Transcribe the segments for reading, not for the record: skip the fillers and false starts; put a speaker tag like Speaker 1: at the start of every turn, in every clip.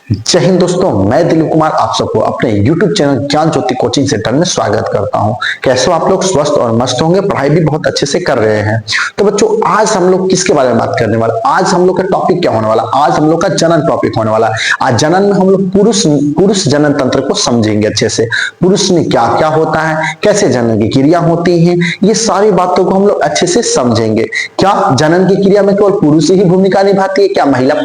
Speaker 1: जय हिंद दोस्तों, मैं दिलीप कुमार आप सबको अपने YouTube चैनल ज्ञान ज्योति कोचिंग सेंटर में स्वागत करता हूं। कैसे हो आप लोग? स्वस्थ और मस्त होंगे, पढ़ाई भी बहुत अच्छे से कर रहे हैं। तो बच्चों, आज हम लोग किसके बारे में बात करने वाले? आज हम लोग का टॉपिक क्या होने वाला? आज हम लोग का जनन टॉपिक होने वाला। आज जनन में हम लोग पुरुष जनन तंत्र को समझेंगे अच्छे से। पुरुष में क्या क्या होता है, कैसे जनन की क्रिया होती है, ये सारी बातों को हम लोग अच्छे से समझेंगे। क्या जनन की क्रिया में केवल पुरुष ही भूमिका निभाती है? क्या महिला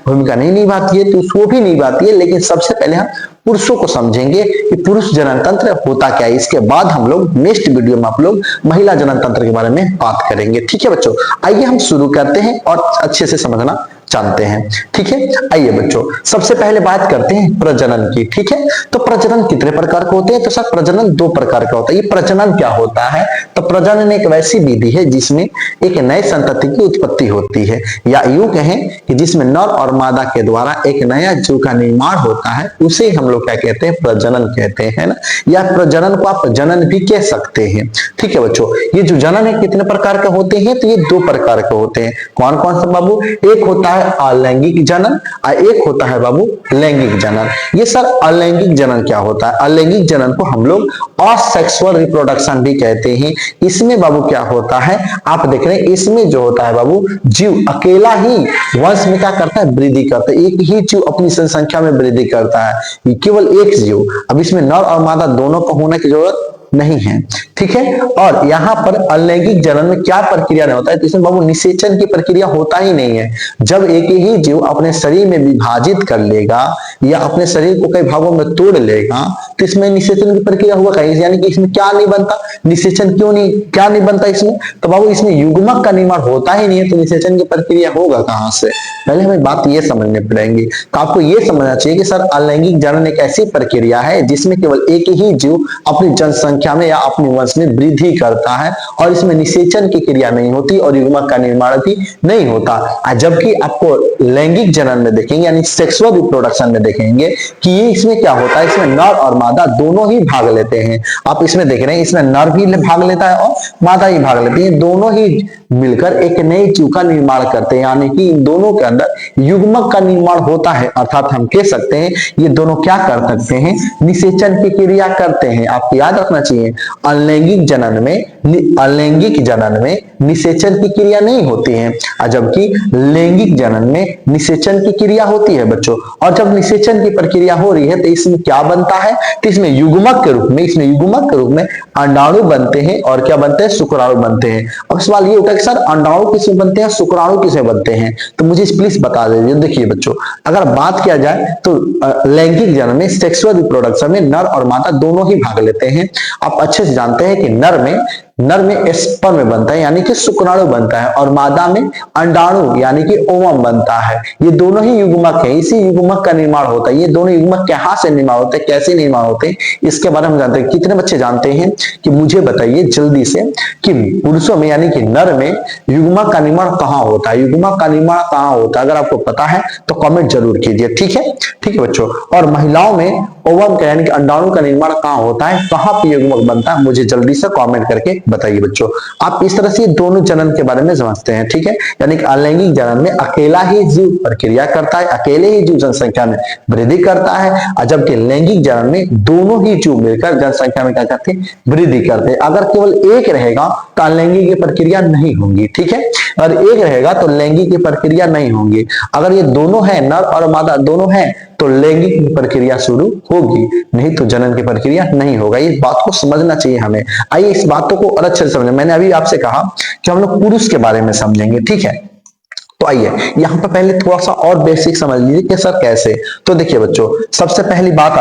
Speaker 1: भूमिका नहीं निभाती है? तो वो भी निभाती है, लेकिन सबसे पहले हम पुरुषों को समझेंगे कि पुरुष जनन तंत्र होता क्या है। इसके बाद हम लोग नेक्स्ट वीडियो में आप लोग महिला जनन तंत्र के बारे में बात करेंगे। ठीक है बच्चों, आइए हम शुरू करते हैं और अच्छे से समझना जानते हैं। ठीक है, आइए बच्चों, सबसे पहले बात करते हैं प्रजनन की। ठीक है, तो प्रजनन कितने प्रकार के होते हैं? तो सर प्रजनन दो प्रकार का होता है। ये प्रजनन क्या होता है? तो प्रजनन एक वैसी विधि है जिसमें एक नए संतति की उत्पत्ति होती है, या यूं कहें कि जिसमें नर और मादा के द्वारा एक नया जीव का निर्माण होता है, उसे हम लोग क्या कहते हैं? प्रजनन कहते हैं ना, या प्रजनन को आप जनन भी कह सकते हैं। ठीक है बच्चों, ये जो जनन है कितने प्रकार के होते हैं? तो ये दो प्रकार के होते हैं। कौन कौन सा बाबू? एक होता है अलैंगिक जनन और एक होता है बाबू लैंगिक जनन। ये सर अलैंगिक जनन क्या होता है? अलैंगिक जनन को हम लोग असेक्सुअल रिप्रोडक्शन भी कहते हैं। इसमें बाबू क्या होता है, आप देख रहे हैं, इसमें जो होता है बाबू, जीव अकेला ही वंश में क्या करता है? वृद्धि करता है। एक ही जीव अपनी संख्या में वृद्धि करता है, केवल एक जीव। अब इसमें नर और मादा दोनों को होने की जरूरत नहीं है। ठीक है, और यहाँ पर अलैंगिक जनन में क्या प्रक्रिया नहीं होता है? तो इसमें बाबू निषेचन की प्रक्रिया होता ही नहीं है। जब एक ही जीव अपने शरीर में विभाजित कर लेगा या अपने शरीर को कई भागों में तोड़ लेगा, तो इसमें निषेचन की प्रक्रिया हुआ कहीं, यानी कि इसमें क्या नहीं बनता? निषेचन क्यों नहीं, क्या नहीं बनता इसमें? तो बाबू इसमें युग्मक का निर्माण होता ही नहीं है, तो निषेचन की प्रक्रिया होगा कहां से? पहले हमें बात ये समझने पड़ेगी। तो आपको ये समझना चाहिए कि सर अलैंगिक जनन एक ऐसी प्रक्रिया है जिसमें केवल एक ही जीव अपनी जनसंख्या में या अपने वंश में वृद्धि करता है, और इसमें निषेचन की क्रिया नहीं होती और युग्मक का निर्माण भी नहीं होता। जबकि आपको लैंगिक जनन में देखेंगे, यानी सेक्सुअल रिप्रोडक्शन में देखेंगे कि ये इसमें क्या होता है, इसमें नर और मादा दोनों ही भाग लेते हैं। आप इसमें देख रहे हैं, इसमें नर भी भाग लेता है और मादा ही भाग लेती है। दोनों ही मिलकर एक नए जीव का निर्माण करते हैं, यानी कि इन दोनों के अंदर युग्मक का निर्माण होता है। अर्थात हम कह सकते हैं ये दोनों क्या कर सकते हैं? निषेचन की क्रिया करते हैं। आपको याद रखना चाहिए, अलैंगिक जनन में निषेचन की क्रिया नहीं होती है, जबकि लैंगिक जनन में निषेचन की क्रिया होती है बच्चों। और जब निषेचन की प्रक्रिया हो रही है तो इसमें क्या बनता है? तो इसमें युग्मक के रूप में अंडाणु बनते हैं, और क्या बनते हैं? शुक्राणु बनते हैं। अब सवाल ये उठा कि सर अंडाणु किससे बनते हैं, शुक्राणु किससे बनते हैं? तो मुझे प्लीज बता दीजिए। देखिए बच्चों, अगर बात किया जाए तो लैंगिक जनन में सेक्सुअल रिप्रोडक्शन में नर और मादा दोनों ही भाग लेते हैं। आप अच्छे से जानते हैं कि नर में स्पर्म बनता है, यानी कि शुक्राणु बनता है, और मादा में अंडाणु यानी कि ओवम बनता है। ये दोनों ही युग्मक है, इसी युग्मक का निर्माण होता है। ये दोनों युग्मक कहां से निर्माण होते हैं, कैसे निर्माण होते हैं, इसके बारे में जानते हैं। कितने बच्चे जानते हैं कि मुझे बताइए जल्दी से कि पुरुषों में यानी कि नर में युग्मक का निर्माण कहां होता है? युग्मक का निर्माण कहां होता है? अगर आपको पता है तो कमेंट जरूर कीजिए। ठीक है बच्चों। और महिलाओं में ओवम का यानी कि अंडाणु का निर्माण कहां होता है, कहां पर युग्मक बनता है, मुझे जल्दी से कमेंट करके बताइए बच्चों। आप इस तरह से दोनों जनन के बारे में समझते हैं। ठीक है, यानी कि अलैंगिक जनन में अकेला ही जीव प्रक्रिया करता है, अकेले ही जीव जनसंख्या में वृद्धि करता है, जबकि लैंगिक जनन में दोनों ही जीव मिलकर जनसंख्या में क्या करते हैं? वृद्धि करते हैं। अगर केवल एक रहेगा तो अलैंगिक की प्रक्रिया नहीं होगी। ठीक है, और एक रहेगा तो लैंगिक की प्रक्रिया नहीं होगी। अगर ये दोनों है, नर और मादा दोनों है, तो लैंगिक प्रक्रिया शुरू होगी, नहीं तो जनन की प्रक्रिया नहीं होगा। इस बात को समझना चाहिए हमें। आइए इस बातों को और अच्छे से समझें। मैंने अभी आपसे कहा कि हम लोग पुरुष के बारे में समझेंगे। ठीक है, तो आइए यहाँ पर पहले थोड़ा सा और बेसिक समझ लीजिए कि सर कैसे। तो देखिए बच्चों, सबसे पहले बात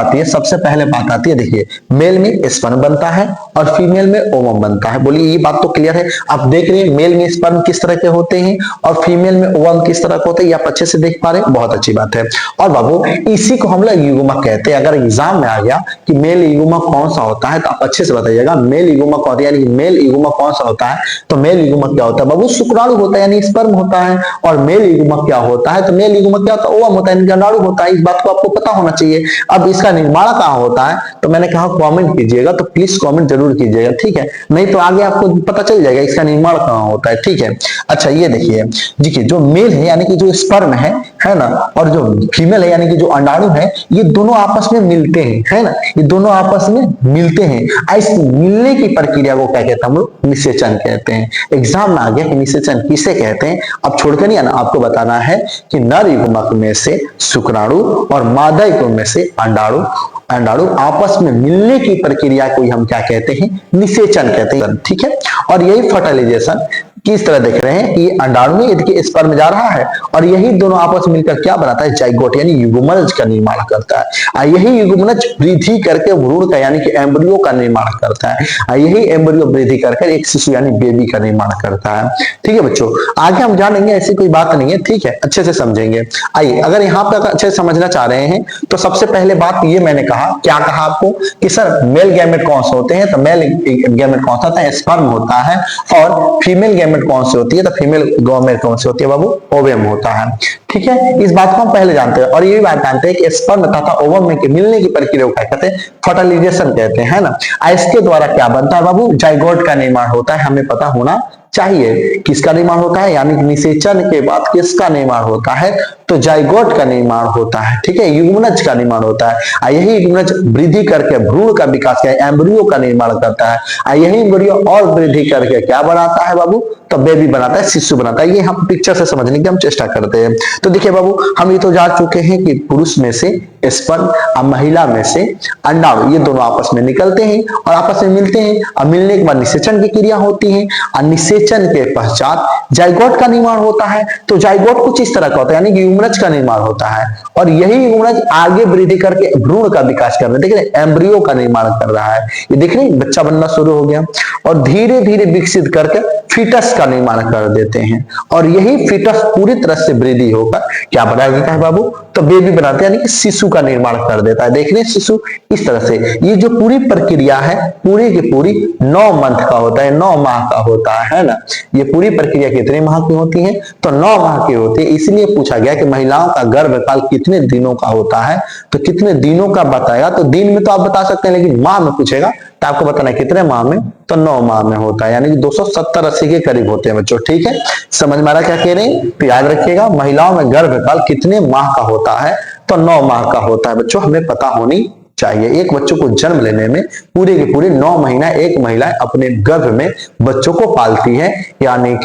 Speaker 1: आती है, देखिए मेल में स्पर्म बनता है और फीमेल में ओवम बनता है। बोलिए ये बात तो क्लियर है? आप देख रहे हैं मेल में स्पर्म किस तरह के होते हैं और फीमेल में ओवम किस तरह के होते हैं, ये आप अच्छे से देख पा रहे हैं, बहुत अच्छी बात है। और बाबू इसी को हम लोग युग्मक कहते हैं। अगर एग्जाम में आ गया कि मेल युग्मक कौन सा होता है, तो आप अच्छे से बताइएगा मेल युग्मक कौन, यानी मेल युग्मक कौन सा होता है? तो मेल युग्मक क्या होता है बाबू? शुक्राणु होता है, यानी स्पर्म होता है। और मेल युग्मक क्या होता है? तो मेल युग्मक क्या होता है? ओवम होता है, इनका अंडाणु होता है। इस बात को आपको पता होना चाहिए। अब इसका निर्माण कहाँ होता है? तो मैंने कहा कमेंट कीजिएगा, तो प्लीज कमेंट जरूर कीजिएगा, ठीक है? नहीं तो आगे आपको पता चल जाएगा इसका निर्माण कहाँ होता है, ठीक है? अच्छा ये देखिए, देखिए जो मेल है यानी कि जो स्पर्म है ना, और जो फीमेल है यानी कि जो अंडाणु है, ये दोनों आपस में मिलते हैं, है ना, ये दोनों आपस में मिलते हैं। इस मिलने की प्रक्रिया को क्या कहते हैं हम लोग? निषेचन कहते हैं। एग्जाम में आ गया कि निषेचन किसे कहते हैं, अब छोड़कर नहीं आना, आपको बताना है कि नर युग्मक में से शुक्राणु और मादा युग्मक में से अंडाणु आपस में मिलने की प्रक्रिया को हम क्या कहते हैं? निषेचन कहते हैं, ठीक है? और यही फर्टिलाइजेशन किस तरह देख रहे हैं कि ये अंडाणु में इसके स्पर्म जा रहा है और यही दोनों आपस में मिलकर क्या बनाता है? जाइगोट यानी युग्मनज का निर्माण करता है। और यही युग्मनज वृद्धि करके भ्रूण का यानी कि एम्ब्रियो का निर्माण करता है। और यही एम्ब्रियो वृद्धि करके एक शिशु यानी बेबी का निर्माण करता है, ठीक है बच्चों? आगे हम जानेंगे, ऐसी कोई बात नहीं है, ठीक है? अच्छे से समझेंगे। आइए, अगर यहाँ पे अच्छे से समझना चाह रहे हैं तो सबसे पहले बात ये मैंने कहा, क्या कहा आपको कि सर मेल गैमेट कौन से होते हैं? तो मेल गैमेट कौन सा होता है? स्पर्म होता है। और फीमेल गैमेट कौन सी होती है? तो फीमेल गैमेट कौन सी होती है बाबू? ओवम होता है, ठीक है? इस बात को हम पहले जानते हैं। और ये भी बात जानते हैं कि स्पर्म तथा ओवम में के मिलने की प्रक्रिया को क्या कहते हैं? फर्टिलाइजेशन कहते हैं, है ना? इसके द्वारा क्या बनता है बाबू? जाइगोट का निर्माण होता है, हमें पता होना चाहिए। किसका निर्माण होता है? यानी कि निषेचन के बाद किसका निर्माण होता है? तो जाइगोट का निर्माण होता है, ठीक है? युग्मनज का निर्माण होता है। यही युग्मनज वृद्धि करके भ्रूण का विकास क्या? एम्ब्रियो का निर्माण करता है। यही एम्ब्रियो और वृद्धि करके क्या बनाता है बाबू? तो बेबी बनाता है, शिशु बनाता है। ये हम पिक्चर से समझने की हम चेष्टा करते हैं। तो देखिए बाबू, हम ये तो जान चुके हैं कि पुरुष में से स्पर्म और महिला में से अंडाणु, ये दोनों आपस में निकलते हैं और आपस में मिलते हैं और मिलने के बाद निषेचन की क्रिया होती है और निषेचन के पश्चात जाइगोट का निर्माण होता है। तो जाइगोट कुछ इस तरह का होता है यानी कि युग्मनज का निर्माण होता है और यही युग्मनज आगे वृद्धि करके भ्रूण का विकास कर रहा है। देख रहे हैं, एम्ब्रियो का निर्माण कर रहा है। ये देख रहे हैं, बच्चा बनना शुरू हो गया और धीरे धीरे विकसित करके फीटस का निर्माण कर देते हैं और यही फीटस पूरी तरह से वृद्धि होकर क्या बना देता है बाबू? तो बेबी बनाते हैं, यानी कि शिशु का निर्माण कर देता है। देख रहे हैं, शिशु इस तरह से। ये जो पूरी प्रक्रिया है पूरी की पूरी 9 मंथ का होता है, 9 माह का होता है ना? ये पूरी प्रक्रिया कितने माह की होती है? तो 9 माह की होती है। इसलिए पूछा गया कि महिलाओं का गर्भकाल कितने दिनों का होता है? तो कितने दिनों का बताएगा? तो दिन में तो आप बता सकते हैं, लेकिन माह में पूछेगा तो आपको बताना है कितने माह में? तो 9 माह में होता है, यानी कि 270-80 के करीब होते हैं बच्चों, ठीक है? समझ में आ रहा क्या कह रहे हैं? तो याद रखिएगा, महिलाओं में गर्भकाल कितने माह का होता है? तो 9 माह का होता है बच्चों, हमें पता होनी चाहिए। एक बच्चों को जन्म लेने में पूरे के पूरे 9 महीना एक महिला अपने गर्भ में बच्चों को पालती है, यानी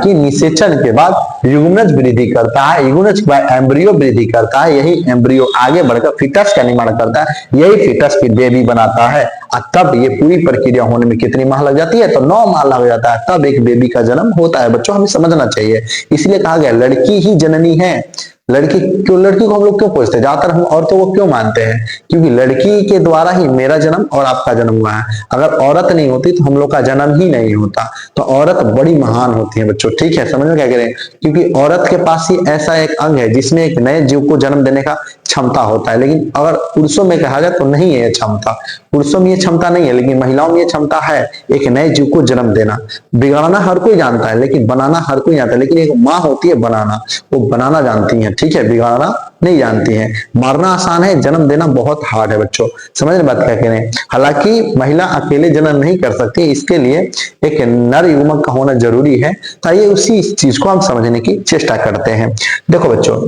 Speaker 1: कि निषेचन के बाद युग्मनज वृद्धि करता है, युग्मनज के बाद एम्ब्रियो वृद्धि करता है, यही एम्ब्रियो आगे बढ़कर फीटस का निर्माण करता है, यही फीटस फिर बेबी बनाता है और तब ये पूरी प्रक्रिया होने में कितनी माह लग जाती है? तो 9 माह लग जाता है, तब एक बेबी का जन्म होता है बच्चों, हमें समझना चाहिए। इसलिए कहा गया लड़की ही जननी है। लड़की को हम लोग क्यों पूछते हैं? ज्यादातर हम औरतों को क्यों मानते हैं? क्योंकि लड़की के द्वारा ही मेरा जन्म और आपका जन्म हुआ है। अगर औरत नहीं होती तो हम लोग का जन्म ही नहीं होता। तो औरत बड़ी महान होती है बच्चों, ठीक है? समझ में क्या करें? क्योंकि औरत के पास ही ऐसा एक अंग है जिसमें एक नए जीव को जन्म देने का क्षमता होता है, लेकिन अगर पुरुषों में कहा जाए तो नहीं है ये क्षमता। पुरुषों में ये क्षमता नहीं है, लेकिन महिलाओं में ये क्षमता है, एक नए जीव को जन्म देना। बिगाड़ना हर कोई जानता है, लेकिन बनाना हर कोई जानता है। लेकिन एक माँ होती है बनाना, वो बनाना जानती है, ठीक है? बिगाड़ना नहीं जानती है। मारना आसान है, जन्म देना बहुत हार्ड है बच्चों। समझ रहे बात क्या कह रहे हैं? हालांकि महिला अकेले जन्म नहीं कर सकती, इसके लिए एक नर युग्मक का होना जरूरी है। तो ये उसी चीज को हम समझने की चेष्टा करते हैं। देखो बच्चों,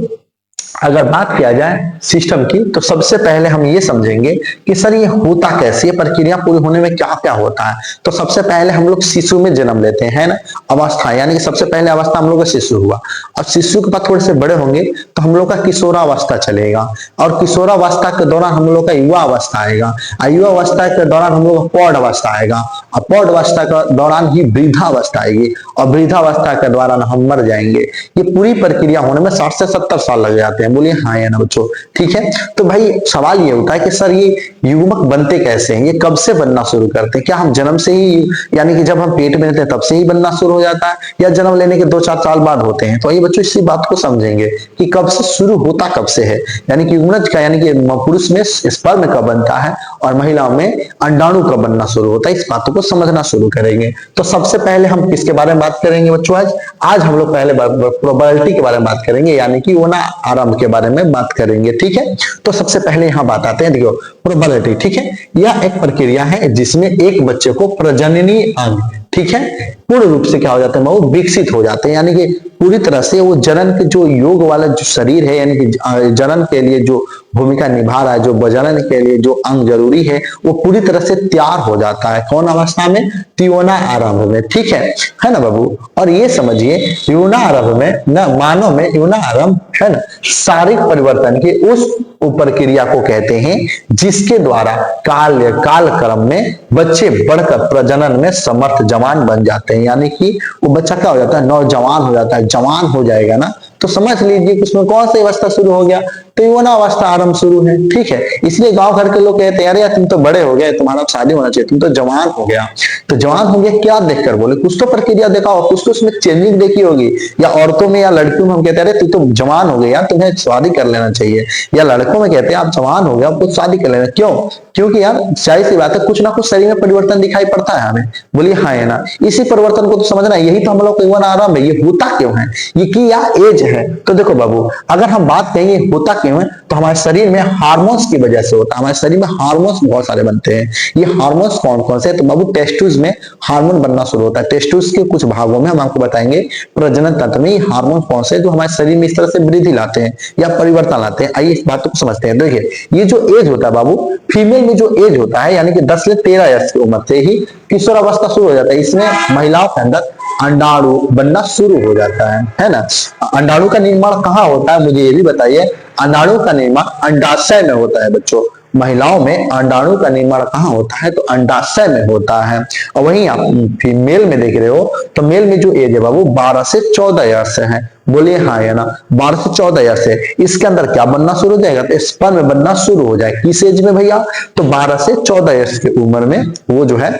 Speaker 1: अगर बात किया जाए सिस्टम की तो सबसे पहले हम ये समझेंगे कि सर ये होता कैसे, ये प्रक्रिया पूरी होने में क्या क्या होता है। तो सबसे पहले हम लोग शिशु में जन्म लेते हैं ना, अवस्था, यानी कि सबसे पहले अवस्था हम लोग का शिशु हुआ। अब शिशु के बाद थोड़े से बड़े होंगे तो हम लोग का किशोरावस्था चलेगा और किशोरावस्था के दौरान हम लोग का युवा अवस्था आएगा और युवा अवस्था के दौरान हम लोग का पौध अवस्था आएगा और पौध अवस्था के दौरान ही वृद्धावस्था आएगी और वृद्धावस्था के दौरान हम मर जाएंगे। ये पूरी प्रक्रिया होने में 60 से 70 साल लग जाते जाते हैं? बोलिए हाँ या ना बच्चों। ठीक है, तो भाई सवाल ये उठा है कि सर ये युग्मक बनते कैसे हैं, ये कब से बनना शुरू करते हैं? क्या हम जन्म से ही, यानी कि जब हम पेट में रहते हैं तब से ही बनना शुरू हो जाता है, या जन्म लेने के 2-4 साल बाद होते हैं? तो ये बच्चों इसी बात को समझेंगे कि कब से शुरू होता, कब से है, यानी कि युग्मनज का, यानी कि पुरुष में स्पर्म कब बनता है और महिलाओं में अंडाणु कब बनना शुरू होता है, इस बातों को समझना शुरू करेंगे। तो सबसे पहले हम किसके बारे में बात करेंगे बच्चों? आज हम लोग पहले प्रोबेबिलिटी के बारे में बात करेंगे, यानी कि योना आरंभ के बारे में बात करेंगे। ठीक है, तो सबसे पहले यहाँ बात आते हैं, देखो प्रोबेबिलिटी। ठीक है, यह एक प्रक्रिया है जिसमें एक बच्चे को प्रजननी अंग, ठीक है, पूर्ण रूप से क्या हो जाते हैं, वो विकसित हो जाते हैं, यानी कि पूरी तरह से वो जनन के जो योग वाला जो शरीर है, यानी कि जनन के लिए जो भूमिका निभा रहा है, जो प्रजनन के लिए जो अंग जरूरी है, वो पूरी तरह से तैयार हो जाता है। कौन अवस्था में? त्योना आरंभ में। ठीक है ना बाबू? और ये समझिए त्योना आरंभ में न मानव में त्योना आरंभ है ना, शारीरिक परिवर्तन की उस प्रक्रिया को कहते हैं जिसके द्वारा काल क्रम में बच्चे बढ़कर प्रजनन में समर्थ जवान बन जाते हैं, यानी कि वो बच्चा क्या हो जाता है, नौजवान हो जाता है। जवान हो जाएगा ना तो समझ लीजिए कि उसमें कौन सी अवस्था शुरू हो गया, तो यौना अवस्था आरंभ शुरू है। ठीक है, इसलिए गांव घर के लोग कहते हैं यार तुम तो बड़े हो गए, तुम्हारा शादी होना चाहिए, तुम तो जवान हो गया। तो जवान हो गया क्या देखकर? बोले कुछ तो प्रक्रिया देखा हो, कुछ तो उसमें चेंजिंग देखी होगी। या औरतों में या लड़कियों में हम कहते हैं अरे तू तो जवान हो गया, तुम्हें शादी कर लेना चाहिए। या लड़कों में कहते हैं आप जवान हो गया, आपको शादी कर लेना। क्यों? क्योंकि यार जाहिर सी बात है कुछ ना कुछ शरीर में परिवर्तन दिखाई पड़ता है हमें। बोलिए हाँ है ना? इसी परिवर्तन को तो समझना है, यही तो हम लोग का यौवन आरंभ है। ये होता क्यों है, ये की या एज है? तो देखो बाबू, अगर हम बात करेंगे होता क्यों है, तो हमारे शरीर में हार्मोन्स की वजह से होता है। हमारे शरीर में हार्मोन्स बहुत सारे बनते हैं। ये हार्मोन्स कौन कौन से? तो बाबू टेस्टुस में हार्मोन बनना शुरू होता है। टेस्टुस के कुछ भागों में हम आपको बताएंगे प्रजनन तंत्र में हार्मोन कौन से जो हमारे शरीर में इस तरह से वृद्धि लाते हैं या परिवर्तन लाते हैं। आइए इस बात को समझते हैं। देखिए ये जो एज होता है बाबू, फीमेल में जो एज होता है, यानी कि 10 से 13 इयर्स की उम्र से ही किशोर अवस्था शुरू हो जाता है। इसमें महिलाओं के अंदर अंडाणु बनना शुरू हो जाता है ना? अंडाणु का निर्माण कहाँ होता है, मुझे ये भी बताइए। अंडाणु का निर्माण अंडाशय में होता है बच्चों। महिलाओं में अंडाणु का निर्माण कहाँ होता है, तो अंडाशय में होता है। और वहीं आप फीमेल में देख रहे हो तो मेल में जो एज है बाबू 12 से 14 इयर्स है। बोलिए हाँ या ना? 12 से 14 इयर्स है। इसके अंदर क्या बनना शुरू हो जाएगा, तो स्पर्म बनना शुरू हो जाएगा। किस एज में भैया? तो 12 से 14 इयर्स की उम्र में वो जो है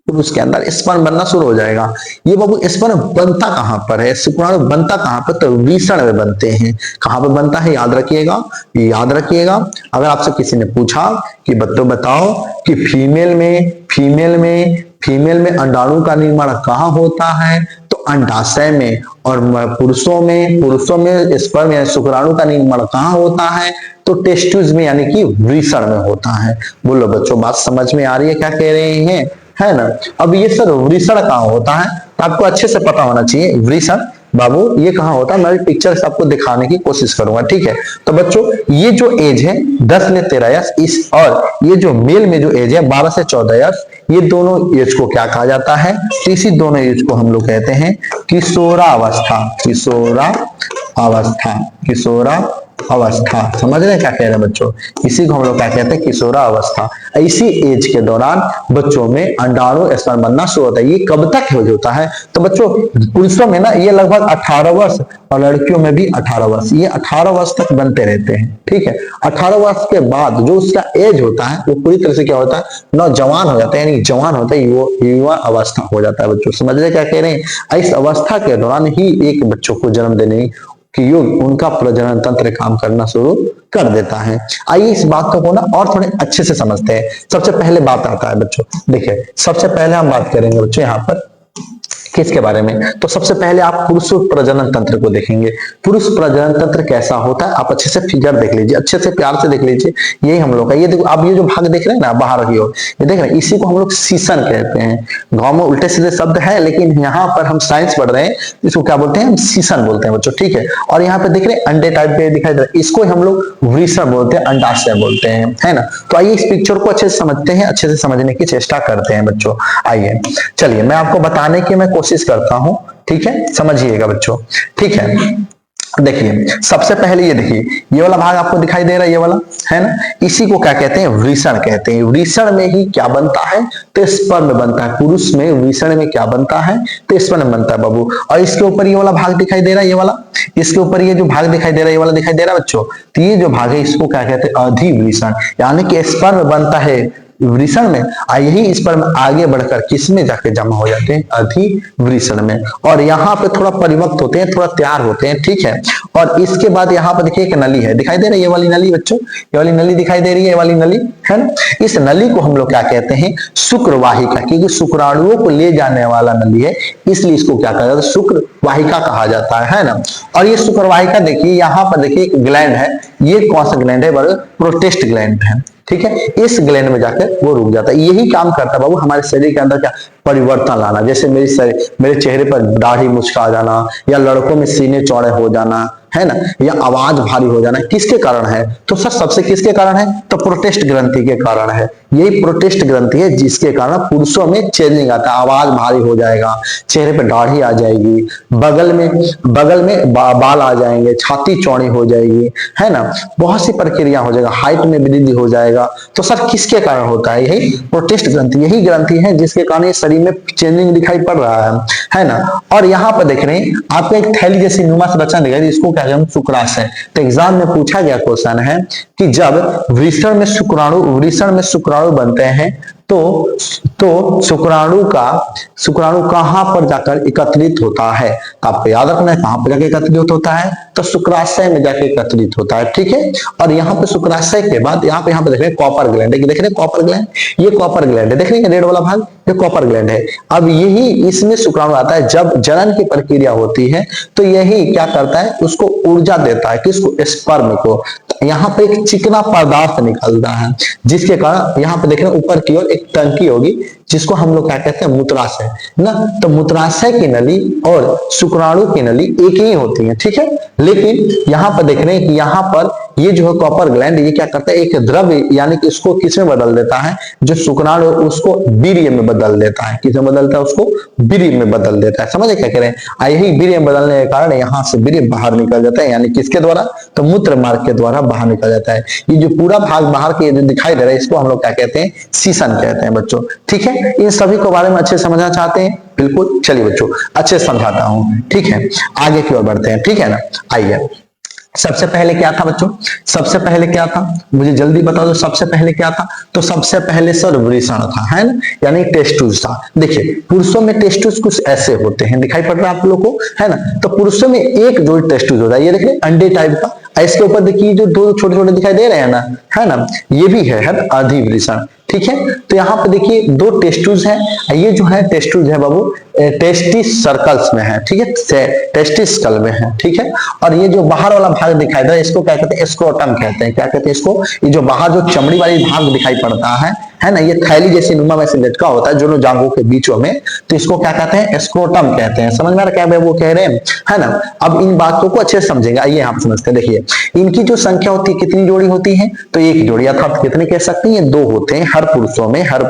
Speaker 1: उसके अंदर स्पर्म बनना शुरू हो जाएगा। ये बाबू स्पर्म बनता कहां पर है, शुक्राणु बनता कहां पर? तो वृषण में बनते हैं। कहां पर बनता है याद रखिएगा, याद रखिएगा। अगर आपसे किसी ने पूछा कि बताओ कि फीमेल में अंडाणु का निर्माण कहां होता है, तो अंडाशय में। और पुरुषों में स्पर्म या शुक्राणु का निर्माण कहां होता है, तो टेस्ट्यूज में, यानी कि वृषण में होता है। बोलो बच्चों बात समझ में आ रही है क्या कह रहे हैं, है ना? अब ये सर वृषण कहाँ होता है, तो आपको अच्छे से पता होना चाहिए। वृषण बाबू ये कहाँ होता है, मैं पिक्चर से आपको दिखाने की कोशिश करूंगा। ठीक है, तो बच्चों ये जो एज है 10 से 13 इयर्स, इस और ये जो मेल में जो एज है 12 से 14 इयर्स, ये दोनों एज को क्या कहा जाता है, तो इसी दोनों एज को हम लोग कहते हैं किशोरावस्था। किशोरावस्था समझ रहे हैं क्या कह रहे हैं बच्चों? इसी को हम लोग क्या कहते हैं, किशोरावस्था। इसी एज के दौरान बच्चों में अंडाणु स्पर्म बनना शुरू होता है। ये कब तक होता है, तो बच्चों पुरुषों में ना ये लगभग 18 वर्ष और लड़कियों में भी 18 वर्ष, ये 18 वर्ष तक बनते रहते हैं। ठीक है, 18 वर्ष के बाद जो उसका एज होता है वो पूरी तरह से क्या होता है, नौजवान हो जाता है, यानी जवान होता है, युवा अवस्था हो जाता है। बच्चों समझ रहे क्या कह रहे हैं? इस अवस्था के दौरान ही एक बच्चों को जन्म देने कि योग उनका प्रजनन तंत्र काम करना शुरू कर देता है। आइए इस बात को ना और थोड़े अच्छे से समझते हैं। सबसे पहले बात आता है बच्चों, देखिए सबसे पहले हम बात करेंगे बच्चों यहाँ पर किसके बारे में, तो सबसे पहले आप पुरुष प्रजनन तंत्र को देखेंगे। पुरुष प्रजनन तंत्र कैसा होता है, आप अच्छे से फिगर देख लीजिए, अच्छे से प्यार से देख लीजिए। यही हम लोग का, ये देखो आप ये जो भाग देख रहे हैं ना बाहर की ओर, ये देख रहे हैं, इसी को हम लोग सीसन कहते हैं। गांव में उल्टे सीधे शब्द है, लेकिन यहाँ पर हम साइंस पढ़ रहे हैं, इसको क्या बोलते हैं, हम सीसन बोलते हैं बच्चों। ठीक है, और यहाँ पे देख रहे हैं अंडे टाइप पे दिखाई दे रहा है, इसको हम लोग वृषण बोलते हैं, अंडाशय बोलते हैं, है ना? तो आइए इस पिक्चर को अच्छे से समझते हैं, अच्छे से समझने की चेष्टा करते हैं बच्चों। आइए चलिए मैं आपको बताने की मैं कोशिश करता हूं। ठीक है, समझिएगा बच्चों। ठीक है, देखिए सबसे पहले ये देखिए, ये वाला भाग आपको दिखाई दे रहा है, ये वाला है ना, इसी को क्या कहते हैं, वृषण कहते हैं। वृषण में ही क्या बनता है, तो स्पर्म बनता है। पुरुष में वृषण में क्या बनता है, तो स्पर्म बनता है बाबू। और इसके ऊपर ये वाला भाग दिखाई दे रहा है, ये वाला, इसके ऊपर ये जो भाग दिखाई दे रहा है, ये वाला दिखाई दे रहा है बच्चों, तो ये जो भाग है इसको क्या कहते हैं, अधिवृषण। यानी कि स्पर्म बनता है वृषण में, यही स्पर्म आगे बढ़कर किसमें जाके जमा हो जाते हैं, अधिवृषण में। और यहाँ पे थोड़ा परिपक्व होते हैं, थोड़ा तैयार होते हैं, ठीक है। और इसके बाद यहाँ पर देखिए एक नली है, दिखाई दे रही है ये वाली नली बच्चों, ये वाली नली दिखाई दे रही है, ये वाली नली है ना। इस नली को हम लोग क्या कहते हैं, शुक्रवाहिका, क्योंकि शुक्राणुओं को ले जाने वाला नली है, इसलिए इसको क्या कहा जाता है, शुक्रवाहिका कहा जाता है ना। और ये शुक्रवाहिका देखिए, यहाँ पर देखिए एक ग्लैंड है, ये कौन सा ग्लैंड है, प्रोस्टेट ग्लैंड है, ठीक है। इस ग्लैंड में जाकर वो रुक जाता है। यही काम करता है बाबू हमारे शरीर के अंदर क्या, परिवर्तन लाना। जैसे मेरे चेहरे पर दाढ़ी मुझका आ जाना, या लड़कों में सीने चौड़े हो जाना, है ना, या आवाज भारी हो जाना, किसके कारण है, तो सर सबसे किसके कारण है, तो प्रोस्टेट ग्रंथि के कारण है। यही प्रोस्टेट ग्रंथि है जिसके कारण पुरुषों में चेंजिंग आता है, आवाज भारी हो जाएगा, चेहरे पे दाढ़ी आ जाएगी, बगल में बाल आ जाएंगे, छाती चौड़ी हो जाएगी, है ना, बहुत सी प्रक्रिया हो जाएगा, हाइट में वृद्धि हो जाएगा। तो सर किसके कारण होता है, यही प्रोस्टेट ग्रंथि, यही ग्रंथि है जिसके कारण ये शरीर में चेंजिंग दिखाई पड़ रहा है ना। और यहाँ पर देख रहे हैं आपको एक थैली जैसी नुमा संरचना दिखाई, इसको क्या कहते हैं, शुक्राशय। तो एग्जाम में पूछा गया क्वेश्चन है कि जब वृषण में शुक्राणु बनते हैं तो शुक्राणु कहां पर जाकर एकत्रित होता है, तो आपको याद रखना है कहां पर जाकर एकत्रित होता है, तो शुक्राशय में जाकर एकत्रित होता है, ठीक है। और यहाँ पे शुक्राशय के बाद यहाँ पे देख रहे हैं कॉपर ग्लैंड, देख रहे हैं कॉपर ग्लैंड, ये कॉपर ग्लैंड है, देख रहे हैं रेड वाला भाग, ये कॉपर ग्लैंड है। अब यही इसमें शुक्राणु आता है, जब जनन की प्रक्रिया होती है तो यही क्या करता है, उसको ऊर्जा देता है, किसको, स्पर्म को। यहाँ पे एक चिकना पदार्थ निकलता है, जिसके कारण यहाँ पे देख रहे हैं ऊपर की ओर एक टंकी होगी, जिसको हम लोग क्या कहते हैं, मूत्राशय ना। तो मूत्राशय की नली और शुक्राणु की नली एक ही होती है, ठीक है। लेकिन यहाँ पर देख रहे हैं कि यहाँ पर ये जो है कॉपर ग्लैंड, ये क्या करता है, एक द्रव्य यानी कि इसको किसमें बदल देता है, जो शुक्राणु उसको वीर्य में बदल देता है, किसमें बदलता है, उसको वीर्य में बदल देता है। समझे क्या कह रहे हैं, यही वीर्य में बदलने के कारण यहाँ से वीर्य बाहर निकल जाता है, यानी किसके द्वारा, तो मूत्र मार्ग के द्वारा बाहर निकल जाता है। ये जो पूरा भाग बाहर के जो दिखाई दे रहा है, इसको हम लोग क्या कहते हैं, सीसन कहते हैं बच्चों, ठीक है। इन सभी को बारे में अच्छे समझना चाहते हैं, बिल्कुल, चलिए बच्चों अच्छे समझाता हूं, ठीक है। आगे की ओर बढ़ते हैं, ठीक है ना। आइए, सबसे पहले क्या था बच्चों, सबसे पहले क्या था, मुझे जल्दी बता दो, सबसे पहले क्या था, तो सबसे पहले सर वृषण था, है ना, यानी टेस्टुस था। देखिए पुरुषों में टेस्टुस कुछ ऐसे होते हैं, दिखाई पड़ रहा है आप लोगों को, है ना। तो पुरुषों में एक जोड़ी टेस्टुस होता है, ये देखिए अंडे टाइप का, इसके ऊपर देखिए जो दो छोटे छोटे दिखाई दे रहे हैं ना, है ना, ये भी है अधिवृषण, ठीक है। तो यहाँ पे देखिए दो टेस्टुस हैं, ये जो है टेस्टुस है बाबू, टेस्टिस सर्कल्स में है, ठीक है, टेस्टिस स्कल में है, ठीक है। और ये जो बाहर वाला भाग दिखाई दे रहा है, इसको क्या कहते हैं, स्क्रोटम कहते हैं। क्या कहते हैं इसको, ये जो बाहर जो चमड़ी वाली भाग दिखाई पड़ता है ना, ये थैली जैसी नुमा में से लटका होता है दोनों जांघों के बीचों में, तो इसको क्या कहते हैं, स्क्रोटम कहते हैं। समझ में आ रहा क्या वो कह रहे हैं, है ना। अब इन बातों को अच्छे से समझेंगे, आइए आप समझते हैं। देखिए इनकी जो संख्या होती है, कितनी जोड़ी होती है, तो एक जोड़ी, अर्थात कितने कह सकते हैं, ये दो होते हैं। हर पुरुषों में, हर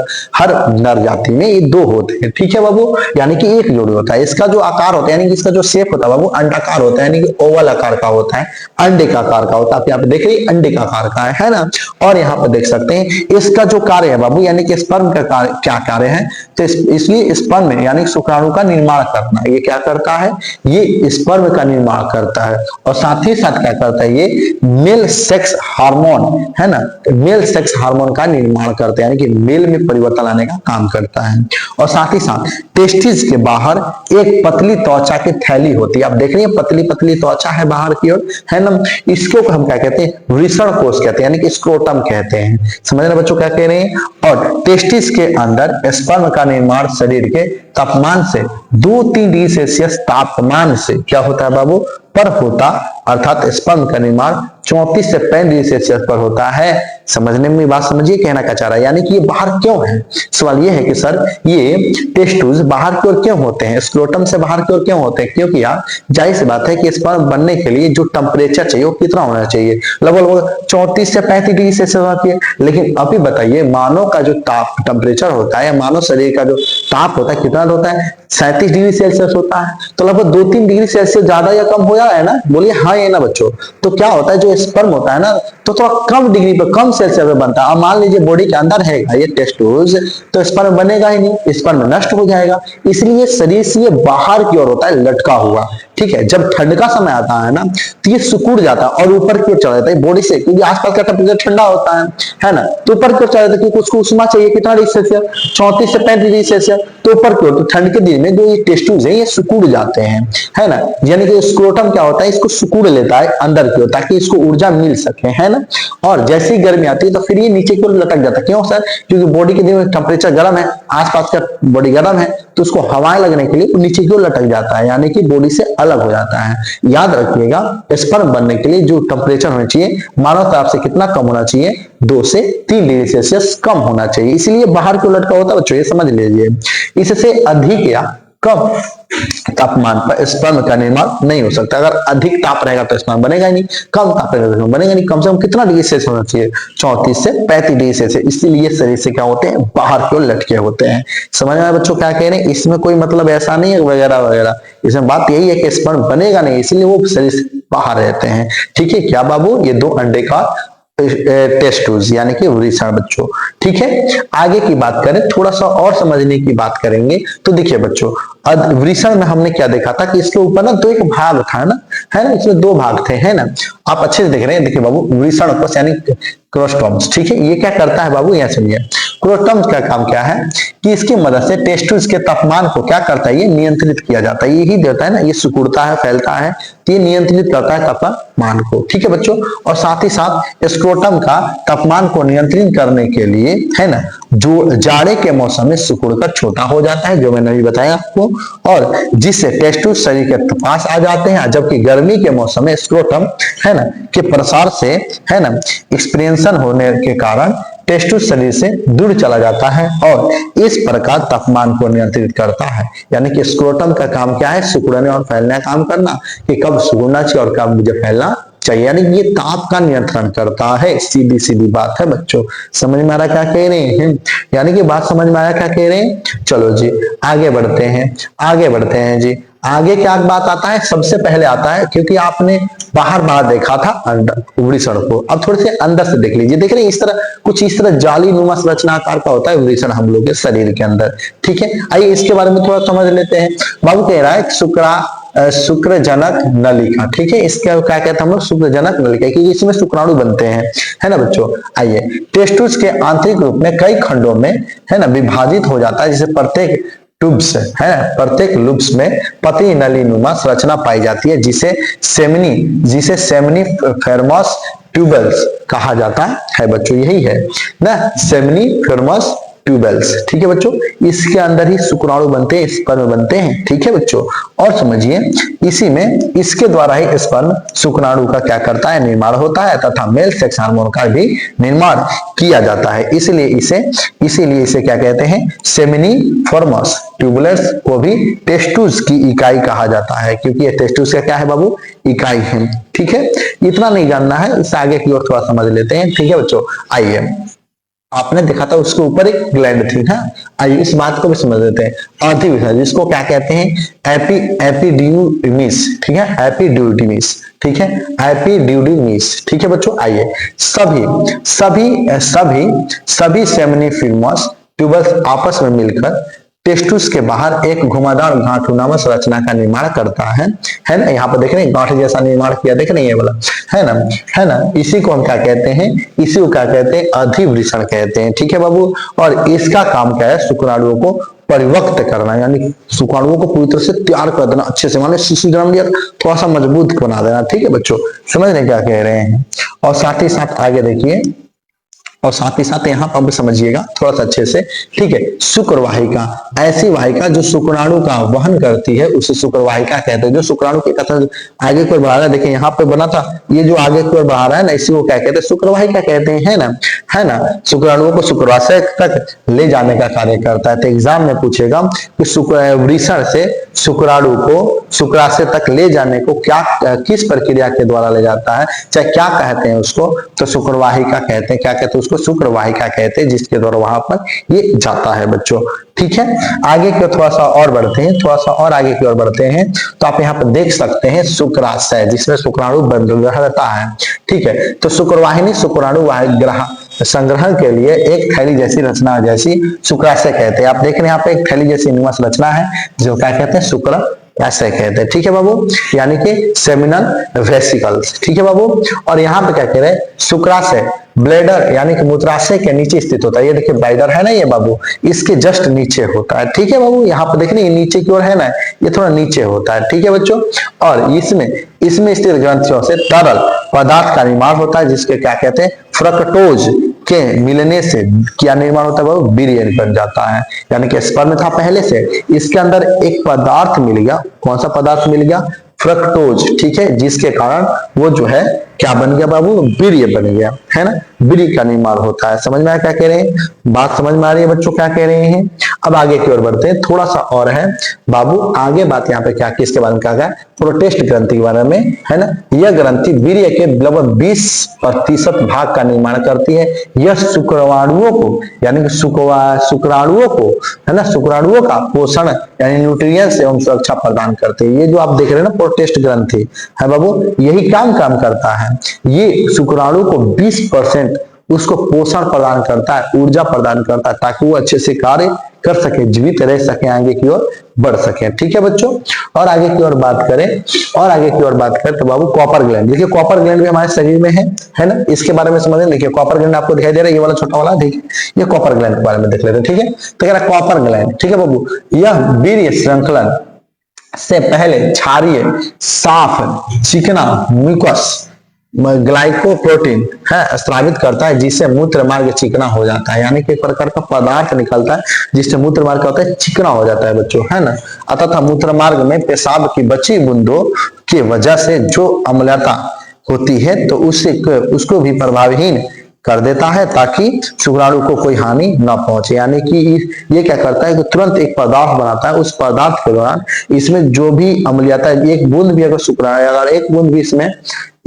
Speaker 1: नर जाति में ये दो होते हैं, ठीक है बाबू, यानी कि एक जोड़ी होता है। इसका जो आकार होता है, यानी कि इसका जो शेप होता है बाबू, अंडाकार होता है, यानी कि ओवल आकार का होता है, अंडे का आकार का होता है। आप यहाँ पे देख रहे हैं अंडे का आकार का है ना। और यहाँ पर देख सकते हैं इसका जो कार्य है बाबू, यानी कि स्पर्म का कार्य क्या कार्य है, तो इसलिए स्पर्म में यानी शुक्राणु का निर्माण करना, ये क्या करता है, ये स्पर्म का निर्माण करता है। और साथ ही साथ क्या करता है, ये मेल सेक्स हार्मोन, है ना, मेल सेक्स हार्मोन का निर्माण करता है, यानी कि मेल में परिवर्तन लाने का काम करता है। और साथ ही साथ टेस्टिस के बाहर एक पतली त्वचा की थैली होती है, आप देख रहे हैं पतली पतली त्वचा है बाहर की ओर, है ना। इसको हम क्या कहते हैं, वृषण कोष कहते हैं, यानी कि स्क्रोटम कहते हैं। समझ रहे बच्चों क्या कह रहे हैं। और टेस्टिस के अंदर स्पर्म का निर्माण शरीर के तापमान से 2-3 डिग्री सेल्सियस तापमान से क्या होता है बाबू, पर होता, अर्थात स्पर्म का निर्माण 34 से 35 डिग्री सेल्सियस पर होता है। समझने में बात समझिए कहना क्या चाह रहा है, यानी कि ये बाहर क्यों है। सवाल ये है कि सर ये टेस्टुस बाहर की ओर क्यों होते हैं, स्क्रोटम से बाहर की ओर क्यों होते हैं, क्योंकि यार जाहिर सी बात है कि स्पर्म बनने के लिए जो टेम्परेचर चाहिए वो कितना होना चाहिए, लगभग 34 से 35 डिग्री सेल्सियस होती है। लेकिन अभी बताइए मानव का जो ताप टेम्परेचर होता है या मानव शरीर का जो ताप होता है कितना होता है, 37 डिग्री सेल्सियस होता है। तो लगभग 2-3 डिग्री सेल्सियस ज्यादा या कम हो जाए ना, बोलिए हाँ या ना बच्चों। तो क्या होता है जो स्पर्म होता है ना तो थोड़ा कम डिग्री पे कम सेल्सियस पे बनता है। अब मान लीजिए बॉडी के अंदर है ये टेस्टुस, तो स्पर्म बनेगा ही नहीं, स्पर्म नष्ट हो जाएगा। इसलिए शरीर से ये बाहर की ओर होता है लटका हुआ, ठीक है। जब ठंड का समय आता है ना तो ये सिकुड़ जाता है और ऊपर की ओर चला जाता है बॉडी से, क्योंकि आसपास का टेम्परेचर ठंडा होता है ना। तो ऊपर की ओर चला जाता है क्योंकि उसको उष्मा चाहिए, कितना डिग्री सेल्सियस, 34 से 35 डिग्री सेल्सियस। तो ऊपर की ओर, तो ठंड के दिन में जो ये टेस्टुस है ये सिकुड़ जाते हैं, है ना। यानी कि स्क्रोटम क्या होता है, इसको सिकुड़ लेता है अंदर की ओर ताकि इसको ऊर्जा मिल सके, है ना। और जैसी गर्मी आती है तो फिर ये नीचे की ओर लटक जाता है। क्यों सर, क्योंकि बॉडी के दिन में टेम्परेचर गर्म है, आसपास का बॉडी गर्म है, तो उसको हवाएं लगने के लिए नीचे की ओर लटक जाता है, यानी कि बॉडी से अलग हो जाता है। याद रखिएगा स्पर्म बनने के लिए जो टेम्परेचर होना चाहिए मानव तरफ से कितना कम होना चाहिए, 2 से 3 डिग्री सेल्सियस कम होना चाहिए, इसलिए बाहर क्यों लटका होता है बच्चों, ये समझ लीजिए। इससे अधिक या कम तापमान पर स्पर्म का निर्माण नहीं हो सकता। अगर अधिक ताप रहेगा तो स्पर्म बनेगा ही नहीं, कम ताप रहेगा तो बनेगा नहीं। कम से कम कितना डिग्री सेल्सियस होना चाहिए, 34 से 35 डिग्री सेल्सियस। इसीलिए शरीर से क्या होते हैं, बाहर की ओर लटके होते हैं। समझ में आया बच्चों क्या कह रहे हैं, इसमें कोई मतलब ऐसा नहीं है वगैरह वगैरह, इसमें बात यही है कि स्पर्म बनेगा नहीं, इसलिए वो शरीर से बाहर रहते हैं। ठीक है क्या बाबू, ये 2 अंडे का टेस्टुस यानी कि वृषण बच्चों। ठीक है, आगे की बात करें, थोड़ा सा और समझने की बात करेंगे। तो देखिए बच्चों, वृषण में हमने क्या देखा था कि इसके ऊपर ना 2 एक भाग था ना, है ना, इसमें 2 भाग थे, है ना। आप अच्छे से देख रहे हैं, देखिए बाबू वृषण कोश यानी क्रोस्टोम्स, ठीक है। ये क्या करता है बाबू, यहाँ सुनिए। क्रोस्टोम्स का काम क्या है कि इसकी मदद से टेस्टुस के तापमान को क्या करता है, ये नियंत्रित किया जाता है। यही देता है ना, ये सिकुड़ता है, फैलता है, तो ये नियंत्रित करता है तापमान को, ठीक है बच्चों। और साथ ही साथ स्क्रोटम का तापमान को नियंत्रित करने के लिए, है ना, जो जाड़े के मौसम में सिकुड़कर छोटा हो जाता है, जो मैंने अभी बताया आपको, और जिससे टेस्टुस शरीर के पास आ जाते हैं। जबकि गर्मी के मौसम में स्क्रोटम, है ना, के प्रसार से, है ना, एक्सपेंशन होने के कारण टेस्टुस शरीर से दूर चला जाता है और इस प्रकार तापमान को नियंत्रित करता है। यानी कि स्क्रोटम का काम क्या है, सिकुड़ने और फैलने का काम करना, कि कब सिकुड़ना चाहिए और कब मुझे फैलना चाहिए, यानी ये ताप का नियंत्रण करता है। सीधी सीधी बात है बच्चों, समझ में आ रहा क्या कह रहे हैं, यानी कि बात समझ में आया क्या कह रहे हैं। चलो जी आगे बढ़ते हैं, आगे बढ़ते हैं जी। आगे क्या बात आता है, सबसे पहले आता है, क्योंकि आपने बाहर बाहर देखा था अंदर वृषण को, अब थोड़े से अंदर से देख लीजिए। देख रहे हैं इस तरह कुछ इस तरह जाली नुमा संरचनाकार का होता है वृषण हम लोग के शरीर के अंदर, ठीक है। आइए इसके बारे में थोड़ा समझ लेते हैं। बाबू कह रहा है शुक्रजनक नलिका, ठीक है। इसके क्या कहते हैं हम लोग, शुक्रजनक नलिका, क्योंकि इसमें शुक्राणु बनते हैं, है ना बच्चों। आइए, टेस्टुस के आंतरिक रूप में कई खंडों में, है ना, विभाजित हो जाता है, जिसे प्रत्येक ट्यूब्स, है ना, प्रत्येक लूप्स में पतली नलीनुमा संरचना पाई जाती है, जिसे सेमिनिफेरमस ट्यूबल्स कहा जाता है बच्चों। यही है ना, सेमिनिफेरमस ट्यूबल्स, ठीक है बच्चों। इसके अंदर ही शुक्राणु बनते हैं, स्पर्म बनते हैं, ठीक है बच्चों। और समझिए इसी में, इसके द्वारा ही स्पर्म शुक्राणु का क्या करता है, निर्माण होता है, तथा मेल सेक्स हार्मोन का भी निर्माण किया जाता है। इसीलिए इसे क्या कहते हैं, सेमिनिफेरमस ट्यूबुलस को भी टेस्टुस की इकाई कहा जाता है, क्योंकि ये टेस्टुस का क्या है बाबू, इकाई है, ठीक है। इतना नहीं जानना है, इससे आगे की ओर थोड़ा समझ लेते हैं, ठीक है बच्चों। आइए, आपने देखा था उसके ऊपर एक ग्लैंड थी ना, आइए इस बात को भी समझ लेते हैं। अधिविषय जिसको क्या कहते हैं, एपिड्यूडिमिस, ठीक है, एपिड्यूडिमिस, ठीक है, एपिड्यूडिमिस, ठीक है बच्चों। आइए, सभी सेमिनिफेरमस ट्यूबल्स आपस में मिलकर टेस्टुस के बाहर एक घुमावदार गांठनुमा संरचना का निर्माण करता है ना। यहाँ पर देख रहे हैं गांठ जैसा निर्माण किया, देख रहे हैं ये वाला, है ना। इसी को हम क्या कहते हैं, इसी को क्या कहते हैं, अधिवृषण कहते हैं, ठीक है बाबू। और इसका काम क्या है, शुक्राणुओं को परिवक्त करना, यानी शुक्राणुओं को पूरी तरह से तैयार कर देना, अच्छे से, मान शिशु जन्म लिया थोड़ा सा मजबूत बना देना, ठीक है बच्चों। समझ रहे क्या कह रहे हैं। और साथ ही साथ आगे देखिए, और साथ ही साथ यहाँ पर समझिएगा थोड़ा सा अच्छे से, ठीक है। शुक्र वाहिका, ऐसी वाहिका जो शुक्राणु का वहन करती है उसे शुक्र वाहिका कहते हैं। जो शुक्राणु की कथा आगे की ओर बढ़ा रहा है, देखिए यहाँ पे बना था, ये जो आगे की ओर बढ़ा रहा है ना, इसी को क्या कहते हैं, शुक्र वाहिका कहते हैं, है ना। शुक्राणुओं को शुक्राशय तक ले जाने का कार्य करता है। तो एग्जाम में पूछेगा कि वृषण से शुक्राणु को शुक्राशय तक ले जाने को क्या, किस प्रक्रिया के द्वारा ले जाता है, चाहे क्या कहते हैं उसको, तो शुक्रवाहिका कहते हैं। क्या कहते हैं उसको, शुक्रवाहिका कहते हैं, जिसके द्वारा वहां पर ये जाता है बच्चों, ठीक है। आगे की ओर थोड़ा सा और बढ़ते हैं, थोड़ा सा और आगे की ओर बढ़ते हैं, तो आप यहाँ पर देख सकते हैं शुक्राशय, जिसमें शुक्राणु रहता है, ठीक है। तो शुक्रवाहिनी शुक्राणु ग्रह संग्रहण के लिए एक थैली जैसी रचना जैसी शुक्राशय कहते हैं। आप देख रहे हैं यहाँ पे एक थैली जैसी निवास रचना है, जो क्या कहते हैं, शुक्राशय कहते हैं, ठीक है बाबू, यानी कि सेमिनल वेसिकल्स, ठीक है बाबू। और यहाँ पे क्या कह रहे हैं, शुक्राशय ब्लैडर यानी कि मूत्राशय के नीचे स्थित होता है। ये देखिए ब्लैडर है ना ये बाबू, इसके जस्ट नीचे होता है, ठीक है बाबू। यहाँ पर देखने ये नीचे की ओर है ना, ये थोड़ा नीचे होता है, ठीक है बच्चों। और इसमें स्थित ग्रंथियों से तरल पदार्थ का निर्माण होता है, जिसके क्या कहते हैं, फ्रक्टोज के मिलने से क्या निर्माण होता है बाबू, वीर्य बन जाता है। यानी कि स्पर्म था पहले से, इसके अंदर एक पदार्थ मिल गया, कौन सा पदार्थ मिल गया, फ्रक्टोज, ठीक है, जिसके कारण वो जो है क्या बन गया बाबू, वीर्य बन गया, है ना, वीर्य का निर्माण होता है। समझ में आया क्या कह रहे हैं, बात समझ में आ रही है बच्चों, क्या कह रहे हैं। अब आगे की ओर बढ़ते हैं, थोड़ा सा और है बाबू, आगे बात यहाँ पे क्या किसके बारे में कहा गया, प्रोटेस्ट ग्रंथि के बारे में, है ना। यह ग्रंथि वीर्य के लगभग 20% भाग का निर्माण करती है। यह शुक्राणुओं को, यानी कि शुक्राणुओं को, है ना, शुक्राणुओं का पोषण यानी न्यूट्रिएंट्स एवं सुरक्षा प्रदान करते हैं। ये जो आप देख रहे हैं ना प्रोटेस्ट ग्रंथि है बाबू, यही काम करता है। ये शुक्राणु को 20% उसको पोषण प्रदान करता है, ऊर्जा प्रदान करता है, ताकि वो अच्छे से कार्य कर सके, जीवित रह सके, आगे की ओर बढ़ सके, ठीक है बच्चों। और आगे की ओर बात करें, तो बाबू कॉपर ग्लैंड, देखिए कॉपर ग्लैंड भी हमारे शरीर में है ना, इसके बारे में समझें। देखिए कॉपर ग्लैंड आपको दिखाई दे रहा है, ये वाला छोटा वाला, ठीक है, ये कॉपर ग्लैंड के बारे में देख लेते हैं, ठीक है। तो कह रहा कॉपर ग्लैंड, ठीक है बाबू, यह वीर्य श्रृंखलन से पहले क्षारीय साफ चिकना म्यूकस ग्लाइकोप्रोटीन है स्रावित करता है, जिससे मूत्र मार्ग चिकना हो जाता है। यानी कि एक प्रकार का पदार्थ निकलता है जिससे मूत्र मार्ग होता है चिकना हो जाता है बच्चों, है ना। अतः मूत्र मार्ग में पेशाब की बची बूंदों की वजह से जो अम्लता होती है, तो उसको भी प्रभावहीन कर देता है, ताकि शुक्राणु को कोई हानि न पहुंचे। यानी कि ये क्या करता है कि तुरंत एक पदार्थ बनाता है, उस पदार्थ के दौरान इसमें जो भी अम्लीयता, एक बूंद भी अगर शुक्राणु, अगर एक बूंद भी इसमें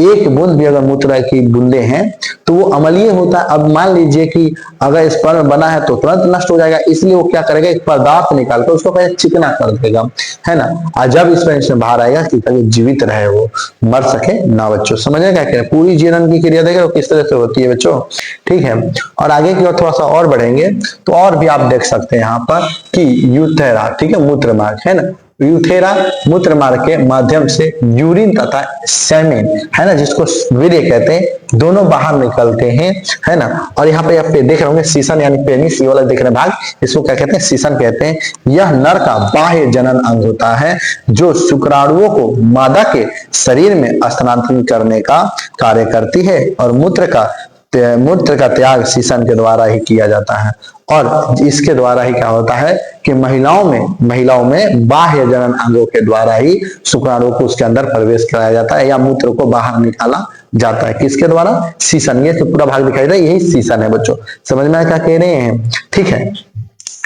Speaker 1: एक बूंद भी अगर मूत्र की बूंदे हैं तो वो अम्लीय होता है। अब मान लीजिए कि अगर स्पर्म बना है तो तुरंत नष्ट हो जाएगा, इसलिए वो क्या करेगा, एक पदार्थ निकाल कर उसको पहले चिकना कर देगा, है ना। और जब इसमें बाहर आएगा कि ताकि जीवित रहे, वो मर सके ना बच्चों। समझे क्या कह रहे हैं, पूरी जीवन की क्रिया देख रहे हो किस तरह से होती है बच्चों, ठीक है। और आगे की ओर थोड़ा सा और बढ़ेंगे तो और भी आप देख सकते हैं यहाँ पर कि यूथेरा, ठीक है, मूत्र मार्ग, है ना। यूथेरा मूत्र मार्ग के माध्यम से यूरिन तथा सेमेन, है ना, जिसको वीर्य कहते हैं, दोनों बाहर निकलते हैं, है ना। और यहाँ पे आप देख रहे होंगे सीसन यानी पेनिस, ये वाला देख रहे भाग, इसको क्या कहते हैं, सीसन कहते हैं। यह नर का बाह्य जनन अंग होता है, जो शुक्राणुओं को मादा के शरीर में स्थानांतरित करने का कार्य करती है, और मूत्र का त्याग सीसन के द्वारा ही किया जाता है। और इसके द्वारा ही क्या होता है कि महिलाओं में बाह्य जनन अंगों के द्वारा ही शुक्राणु को उसके अंदर प्रवेश कराया जाता है, या मूत्र को बाहर निकाला जाता है। किसके द्वारा, सीसन। ये तो पूरा भाग दिखाई दे रहा है, यही सीसन है बच्चों। समझ में क्या कह रहे हैं, ठीक है।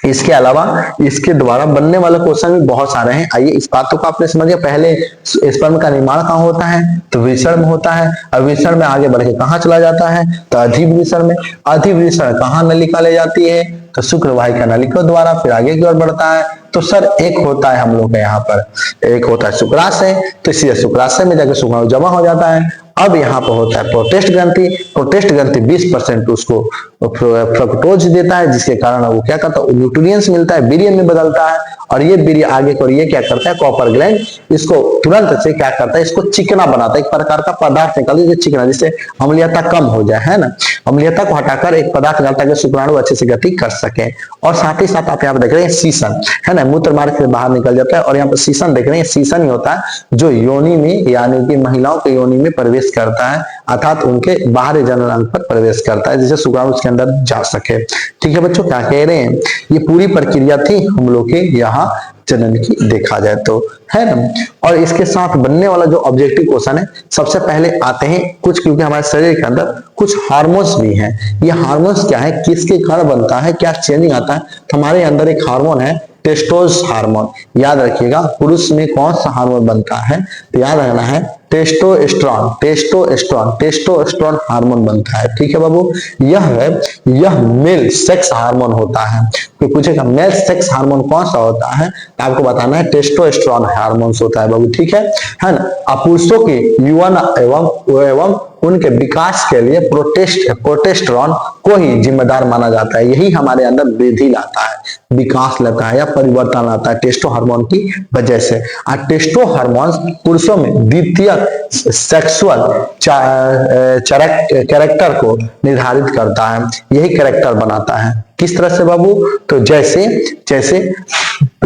Speaker 1: इसके अलावा इसके द्वारा बनने वाले कोशिका भी बहुत सारे हैं। आइए इस बात को आपने समझिए, पहले स्पर्म का निर्माण कहाँ होता है, तो वृषण में होता है। और वृषण में आगे बढ़ के कहाँ चला जाता है, तो अधिवृषण में। अधिवृषण कहाँ नलिका ले जाती है, तो शुक्रवाहिका नलिका द्वारा फिर आगे की ओर बढ़ता है। तो सर एक होता है हम लोग के यहाँ पर, एक होता है शुक्राशय, तो इसलिए शुक्राशय में जाकर शुक्राणु जमा हो जाता है। अब यहाँ पर होता है प्रोटेस्ट ग्रंथि। प्रोटेस्ट ग्रंथि 20% उसको फ्रक्टोज देता है, जिसके कारण वो क्या करता है, न्यूट्रिएंट्स मिलता है, वीर्य में बदलता है। और ये वीर्य आगे को ये क्या करता है, कॉपर ग्लैंड इसको तुरंत से क्या करता है, इसको चिकना बनाता है, एक प्रकार का पदार्थ निकालता है चिकना, जिससे अम्लीयता कम हो जाए, है ना। अम्लीयता को हटाकर एक पदार्थ डालता है शुक्राणु अच्छे से गति कर सके। और साथ ही साथ आप यहाँ पर देख रहे हैं सीसन, है ना, मूत्र मार्ग से बाहर निकल जाता है। और यहाँ पर सीसन देख रहे हैं, सीसन ही होता है जो योनि में यानी कि महिलाओं के योनि में प्रवेश करता है, अर्थात उनके बाहरी जनन अंग पर प्रवेश करता है जिससे शुक्राणु उसके अंदर जा सके। ठीक है बच्चों, क्या कह रहे हैं, ये पूरी प्रक्रिया थी हम लोग के यहाँ जनन की देखा जाए तो, है ना। और इसके साथ बनने वाला जो ऑब्जेक्टिव क्वेश्चन है, सबसे पहले आते हैं कुछ, क्योंकि हमारे शरीर के अंदर कुछ हार्मोन्स भी हैं। ये हार्मोन्स क्या है, किसके कारण बनता है, क्या चेंजिंग आता है। तो हमारे अंदर एक हार्मोन है टेस्टोस हार्मोन, याद रखिएगा पुरुष में कौन सा हार्मोन बनता है, तो याद रखना है टेस्टोस्टेरोन, टेस्टोस्टेरोन, टेस्टोस्टेरोन हार्मोन बनता है। ठीक है बाबू, यह मेल सेक्स हार्मोन होता है। कोई पूछेगा मेल सेक्स हार्मोन कौन सा होता है, तो आपको बताना है टेस्टोस्टेरोन हार्मोन होता है बाबू। ठीक है ना। पुरुषों के यौवन एवं उनके विकास के लिए प्रोटेस्टेरोन को ही जिम्मेदार माना जाता है। यही हमारे अंदर वृद्धि लाता है, विकास लाता है या परिवर्तन लाता है टेस्टो हार्मोन की वजह से। और टेस्टो हार्मोन पुरुषों में द्वितीय सेक्सुअल कैरेक्टर को निर्धारित करता है, यही कैरेक्टर बनाता है। किस तरह से बाबू, तो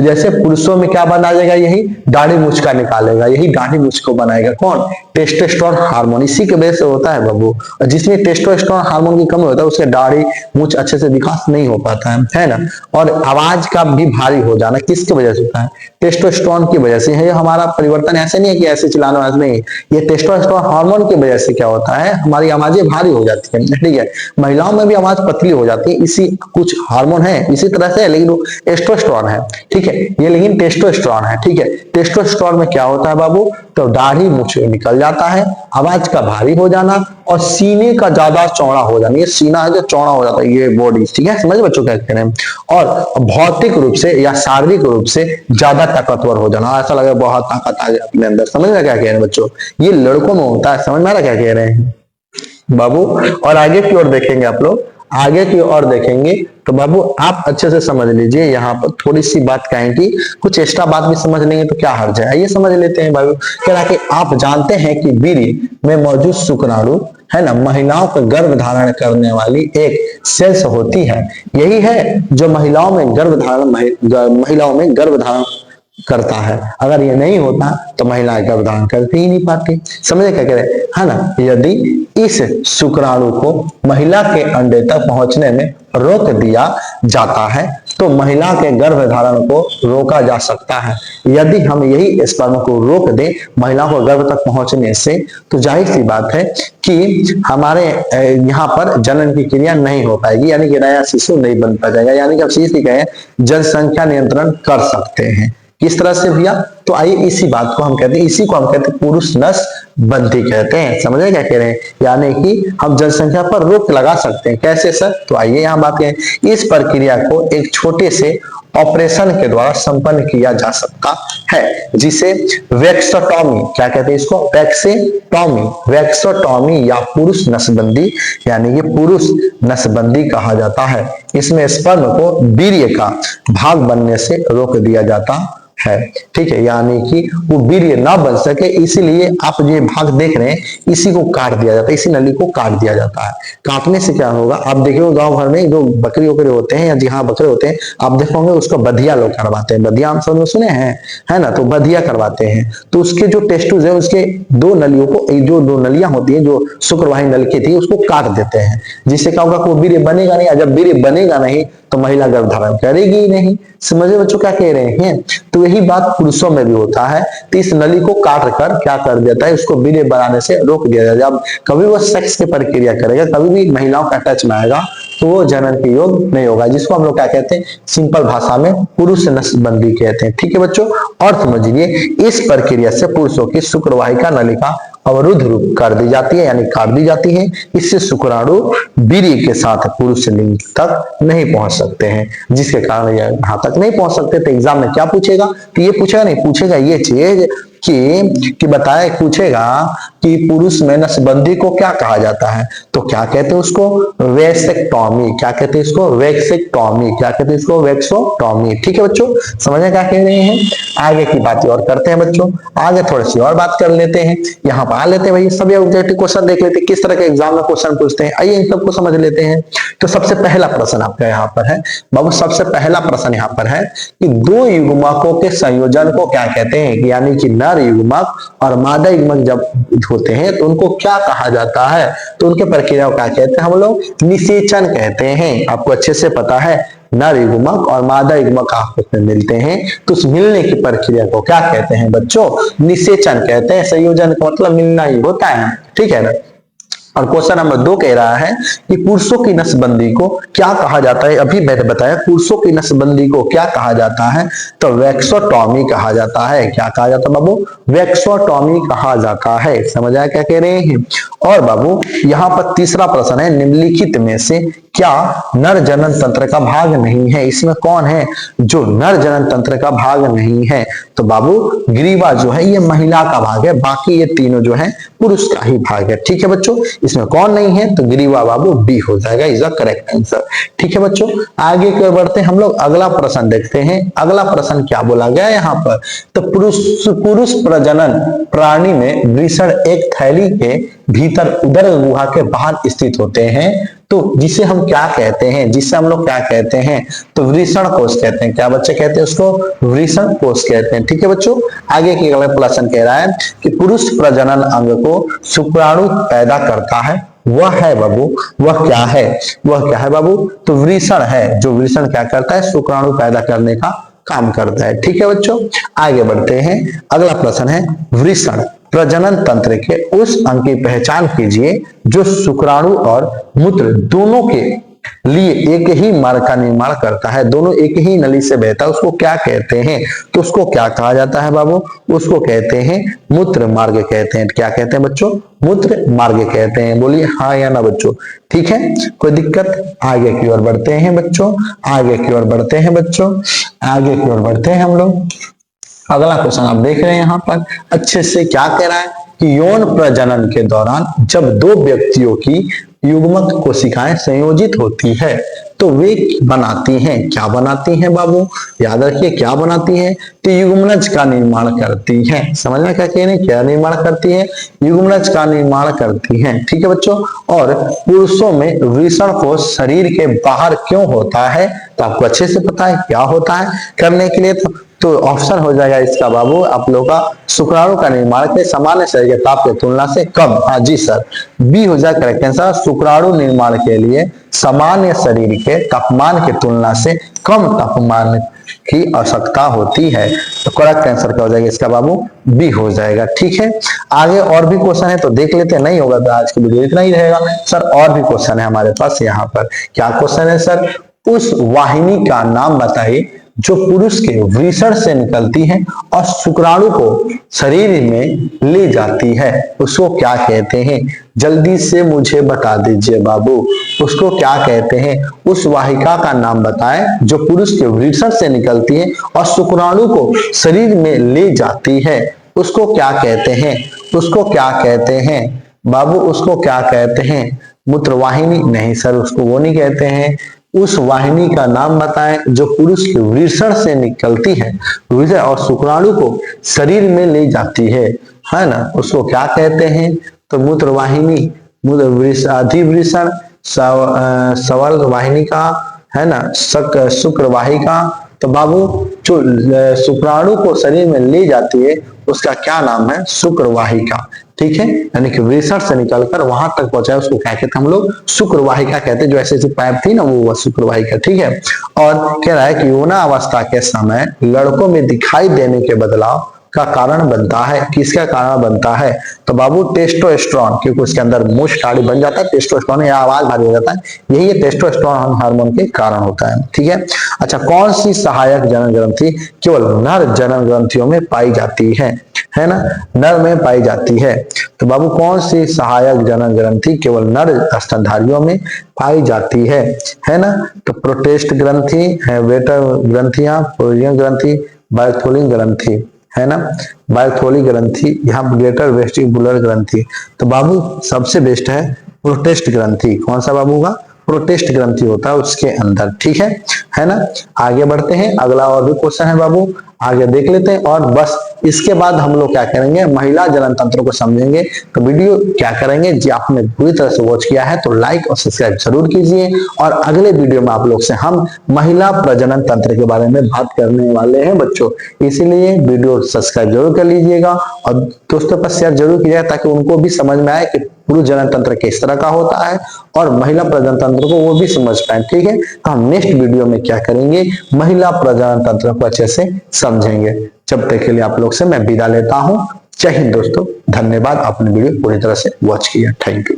Speaker 1: जैसे पुरुषों में क्या बना जाएगा, यही दाढ़ी मूछ का निकालेगा, यही दाढ़ी मूछ को बनाएगा कौन, टेस्टोस्टेरोन हार्मोन। इसी के वजह से होता है बाबू, जिसमें टेस्टोस्टेरोन हार्मोन की कमी होता है उसके दाढ़ी मूछ अच्छे से विकास नहीं हो पाता है ना। और आवाज का भी भारी हो जाना किसकी वजह से होता है, टेस्टोस्टेरोन की वजह से है। हमारा परिवर्तन ऐसे नहीं है कि ऐसे चिल्लाना वाला नहीं, ये टेस्टोस्टेरोन हार्मोन की वजह से क्या होता है, हमारी आवाजें भारी हो जाती है। ठीक है, महिलाओं में भी आवाज पतली हो जाती है, इसी कुछ हार्मोन है इसी तरह से, लेकिन वो टेस्टोस्टेरोन है। ठीक है, ये लेकिन टेस्टोस्टेरोन है। ठीक है, टेस्टोस्टेरोन में क्या होता है बाबू, तो दाढ़ी मूछ निकल जाता है, आवाज का भारी हो जाना और सीने का ज्यादा चौड़ा हो जाना। ये सीना है जो चौड़ा हो जाता है, ये बॉडी। ठीक है, समझ बच्चों क्या कह रहे हैं। और भौतिक रूप से या शारीरिक रूप से ज्यादा ताकतवर हो जाना, ऐसा लगे बहुत ताकत आ गई अपने अंदर। समझ में क्या कह रहे हैं बच्चों, ये लड़कों में होता है। समझ में आ रहा क्या कह रहे हैं बाबू। और आगे की ओर देखेंगे आप लोग, आगे की ओर देखेंगे तो बाबू आप अच्छे से समझ लीजिए। यहाँ पर थोड़ी सी बात कहेंगे, कुछ एक्स्ट्रा बात भी समझ लेंगे तो क्या हर्ज है, ये समझ लेते हैं बाबू। कह रहा कि आप जानते हैं कि वीर्य में मौजूद शुक्राणु है ना, महिलाओं का गर्भ धारण करने वाली एक सेल्स होती है। यही है जो महिलाओं में गर्भ धारण करता है। अगर ये नहीं होता तो महिलाएं गर्भधारण करती ही नहीं पाती। समझे क्या कह रहे है ना। यदि इस शुक्राणु को महिला के अंडे तक पहुंचने में रोक दिया जाता है तो महिला के गर्भधारण को रोका जा सकता है। यदि हम यही स्पर्म को रोक दें महिला को गर्भ तक पहुंचने से, तो जाहिर सी बात है कि हमारे यहाँ पर जनन की क्रिया नहीं हो पाएगी, यानी कि नया शिशु नहीं बन पाएगा। यानी कि आप सीधी कहें जनसंख्या नियंत्रण कर सकते हैं। किस तरह से भैया, तो आइए इसी बात को हम कहते हैं, इसी को हम कहते हैं पुरुष नसबंदी कहते हैं। समझे क्या कह रहे हैं, यानी कि हम जनसंख्या पर रोक लगा सकते हैं। कैसे सर, तो आइए यहाँ बात करें। इस प्रक्रिया को एक छोटे से ऑपरेशन के द्वारा संपन्न किया जा सकता है, जिसे वैक्सोटॉमी, क्या कहते हैं इसको, वैक्सोटॉमी या पुरुष नसबंदी, यानी कि पुरुष नसबंदी कहा जाता है। इसमें स्पर्म को वीर्य का भाग बनने से रोक दिया जाता है। ठीक है, यानी कि वो वीर्य ना बन सके, इसीलिए आप ये भाग देख रहे हैं, इसी को काट दिया जाता है, इसी नली को काट दिया जाता है। काटने से क्या होगा, आप देखिए गांव भर में जो बकरी वकरी होते हैं या जहां बकरे होते हैं, आप देखोगे उसको बधिया लोग करवाते हैं। बधिया हम सब सुने हैं, है ना, तो बधिया करवाते हैं। तो उसके जो टेस्टुस है, उसके दो नलियों को, जो दो नलियां होती है जो शुक्रवाही नल की थी, उसको काट देते हैं, जिससे क्या होगा, वो वीर्य बनेगा नहीं। जब वीर्य बनेगा नहीं तो महिला गर्भधारण करेगी ही नहीं। समझे बच्चों क्या कह रहे हैं। तो यही बात पुरुषों में भी होता है। तो इस नली को काट कर क्या कर देता है, उसको वीर्य बनाने से रोक दिया जाता है। जब कभी वो सेक्स की प्रक्रिया करेगा, कभी भी महिलाओं का टच में आएगा तो वो जनन के योग नहीं होगा, जिसको हम लोग क्या कहते हैं, सिंपल भाषा में पुरुष नसबंदी कहते हैं। ठीक है बच्चों, और समझिए इस प्रक्रिया से पुरुषों की शुक्रवाहिका नलिका अवरुद्ध रूप कर दी जाती है, यानी काट दी जाती है। इससे शुक्राणु वीर्य के साथ पुरुष लिंग तक नहीं पहुंच सकते हैं, जिसके कारण यह यहाँ तक नहीं पहुंच सकते। तो एग्जाम में क्या पूछेगा, तो ये पूछेगा नहीं, पूछेगा ये चीज कि बताए, पूछेगा कि पुरुष में नसबंदी को क्या कहा जाता है, तो क्या कहते हैं उसको, वेक्सेक्टॉमी। क्या कहते हैं इसको, वेक्सेक्टॉमी। क्या कहते हैं इसको, वेक्सोटॉमी। ठीक है बच्चों, समझे क्या कह रहे हैं। आगे की बातें और करते हैं बच्चों, आगे थोड़ी सी और बात कर लेते हैं। यहाँ पर आ लेते हैं भाई, सभी ऑब्जेक्टिव क्वेश्चन देख लेते हैं किस तरह के एग्जाम में क्वेश्चन पूछते हैं। आइए इन सबको समझ लेते हैं। तो सबसे पहला प्रश्न आपका यहाँ पर है बाबू, सबसे पहला प्रश्न यहाँ पर है कि दो युग्मकों के संयोजन को क्या कहते हैं, यानी कि नर युग्मक और मादा युग्मक जब होते हैं तो उनको क्या कहा जाता है, तो उनके प्रक्रिया को क्या कहते हैं हम लोग, निषेचन कहते हैं। आपको अच्छे से पता है, नर युग्मक और मादा युग्मक आपस में मिलते हैं तो उस मिलने की प्रक्रिया को क्या कहते हैं बच्चों, निषेचन कहते हैं। संयोजन का मतलब मिलना ही होता है, ठीक है ना। और क्वेश्चन नंबर 2 कह रहा है कि पुरुषों की नसबंदी को क्या कहा जाता है। अभी मैंने बताया पुरुषों की नसबंदी को क्या कहा जाता है, तो वेक्सोटॉमी कहा जाता है। क्या कहा जाता है बाबू, वेक्सोटॉमी कहा जाता है। समझ आया क्या कह रहे हैं। और बाबू यहाँ पर तीसरा प्रश्न है, निम्नलिखित में से क्या नर जनन तंत्र का भाग नहीं है। इसमें कौन है जो नर जनन तंत्र का भाग नहीं है, तो बाबू ग्रीवा जो है ये महिला का भाग है, बाकी ये तीनों जो है पुरुष का ही भाग है। ठीक है बच्चों, इसमें कौन नहीं है, तो ग्रीवा बाबू बी हो जाएगा, इज द करेक्ट आंसर। ठीक है बच्चों, आगे की ओर बढ़ते हैं हम लोग, अगला प्रश्न देखते हैं। अगला प्रश्न क्या बोला गया यहाँ पर, तो पुरुष प्रजनन प्राणी में वृषण एक थैली के भीतर उदर गुहा के बाहर स्थित होते हैं, तो जिसे हम क्या कहते हैं, जिसे हम लोग क्या कहते हैं, तो वृषण कोष कहते हैं। क्या बच्चे कहते हैं उसको, वृषण कोष कहते हैं। ठीक है बच्चों, आगे की अगला प्रश्न कह रहा है कि पुरुष प्रजनन अंग को शुक्राणु पैदा करता है, वह है बाबू, वह क्या है, वह क्या है बाबू, तो वृषण है। जो वृषण क्या करता है, शुक्राणु पैदा करने का काम करता है। ठीक है बच्चों, आगे बढ़ते हैं। अगला प्रश्न है, वृषण प्रजनन तंत्र के उस अंग की पहचान कीजिए जो शुक्राणु और मूत्र दोनों के लिए एक ही मार्ग का निर्माण करता है, दोनों एक ही नली से बहता है, उसको क्या कहते हैं, तो उसको क्या कहा जाता है बाबू, उसको कहते हैं मूत्र मार्ग कहते हैं। क्या कहते हैं बच्चों, मूत्र मार्ग कहते हैं। बोलिए हाँ या ना बच्चों। ठीक है, कोई दिक्कत। आगे की ओर बढ़ते हैं बच्चों, आगे की ओर बढ़ते हैं बच्चों, आगे की ओर बढ़ते हैं हम लोग। अगला क्वेश्चन आप देख रहे हैं यहाँ पर अच्छे से, क्या कह रहा है कि यौन प्रजनन के दौरान जब दो व्यक्तियों की युग्मक कोशिकाएं संयोजित होती है तो वे बनाती हैं, क्या बनाती हैं बाबू, याद रखिए क्या बनाती हैं, तो युग्मनज का निर्माण करती हैं। समझना क्या कह रहे हैं, क्या निर्माण करती है, युग्मनज का निर्माण करती हैं। ठीक है बच्चों, और पुरुषों में वृषण कोष शरीर के बाहर क्यों होता है, तो आपको अच्छे से पता है क्या होता है करने के लिए, तो ऑप्शन हो जाएगा इसका बाबू आप लोगों का, शुक्राणु का निर्माण के सामान्य शरीर के ताप की तुलना से कम। हाँ जी सर, बी हो जाए करेक्ट आंसर। शुक्राणु निर्माण के लिए सामान्य शरीर के तापमान की तुलना से कम तापमान की आवश्यकता होती है, तो करेक्ट आंसर क्या हो जाएगा इसका बाबू, बी हो जाएगा। ठीक है, आगे और भी क्वेश्चन है तो देख लेते हैं, नहीं होगा तो आज की वीडियो इतना ही रहेगा सर। और भी क्वेश्चन है हमारे पास यहाँ पर, क्या क्वेश्चन है सर, उस वाहिनी का नाम बताइए जो पुरुष के वृषण से निकलती है और शुक्राणु को शरीर में ले जाती है, उसको क्या कहते हैं, जल्दी से मुझे बता दीजिए बाबू, उसको क्या कहते हैं। उस वाहिका का नाम बताएं जो पुरुष के वृषण से निकलती है और शुक्राणु को शरीर में ले जाती है, उसको क्या कहते हैं, उसको क्या कहते हैं बाबू, उसको क्या कहते हैं, मूत्रवाहिनी नहीं सर, उसको वो नहीं कहते हैं। उस वाहिनी का नाम बताएं जो पुरुष के वृषण से निकलती है और शुक्राणु को शरीर में ले जाती है ना, उसको क्या कहते हैं, तो मूत्रवाहिनी, अधिवृषण, सवल वाहिनी का है ना, शुक्र वाहिका। तो बाबू जो शुक्राणु को शरीर में ले जाती है उसका क्या नाम है, शुक्र वाहिका। ठीक है, यानी कि वृषण से निकलकर वहां तक पहुंचा उसको क्या कहते हैं हम लोग, शुक्रवाहिका कहते हैं। जो ऐसे पाइप थी ना वो शुक्रवाहिका। ठीक है, और कह रहा है कि यौना अवस्था के समय लड़कों में दिखाई देने के बदलाव का कारण बनता है, किसका कारण बनता है, तो बाबू टेस्टोस्टेरोन, क्योंकि उसके अंदर मूछ दाढ़ी बन जाता है, टेस्टोस्टेरोन या आवाज भारी हो जाता है, यही ये टेस्टोस्टेरोन हार्मोन के कारण होता है। ठीक है, अच्छा कौन सी सहायक जनन ग्रंथि केवल नर जनन ग्रंथियों में पाई जाती है ना, नर में पाई जाती है, तो बाबू कौन सी सहायक जनन ग्रंथि केवल नर स्तनधारियों में पाई जाती है ना, तो प्रोटेस्ट ग्रंथि है, वेटर ग्रंथियां, पोरियन ग्रंथि, बार्थोलिन ग्रंथि है ना। बायथोली ग्रंथि, यहाँ ग्रेटर वेस्टिबुलर ग्रंथि। तो बाबू सबसे बेस्ट है प्रोटेस्ट ग्रंथि। कौन सा बाबू का? प्रोटेस्ट ग्रंथि होता है उसके अंदर, ठीक है ना। आगे बढ़ते हैं, अगला और भी क्वेश्चन है बाबू, आगे देख लेते हैं। और बस इसके बाद हम लोग क्या करेंगे, महिला जनन तंत्र को समझेंगे। तो वीडियो क्या करेंगे जी, आपने पूरी तरह से वॉच किया है तो लाइक और सब्सक्राइब जरूर कीजिए। और अगले वीडियो में आप लोग से हम महिला प्रजनन तंत्र के बारे में बात करने वाले हैं बच्चों, इसीलिए वीडियो सब्सक्राइब जरूर कर लीजिएगा और दोस्तों पर शेयर जरूर कीजिएगा ताकि उनको भी समझ में आए कि पुरुष जनन तंत्र किस तरह का होता है और महिला प्रजनन तंत्र को वो भी समझ पाए, ठीक है। तो हम नेक्स्ट वीडियो में क्या करेंगे, महिला प्रजनन तंत्र को अच्छे से समझेंगे। जब तक के लिए आप लोग से मैं विदा लेता हूं। जय हिंद दोस्तों, धन्यवाद, आपने वीडियो पूरी तरह से वॉच किया, थैंक यू।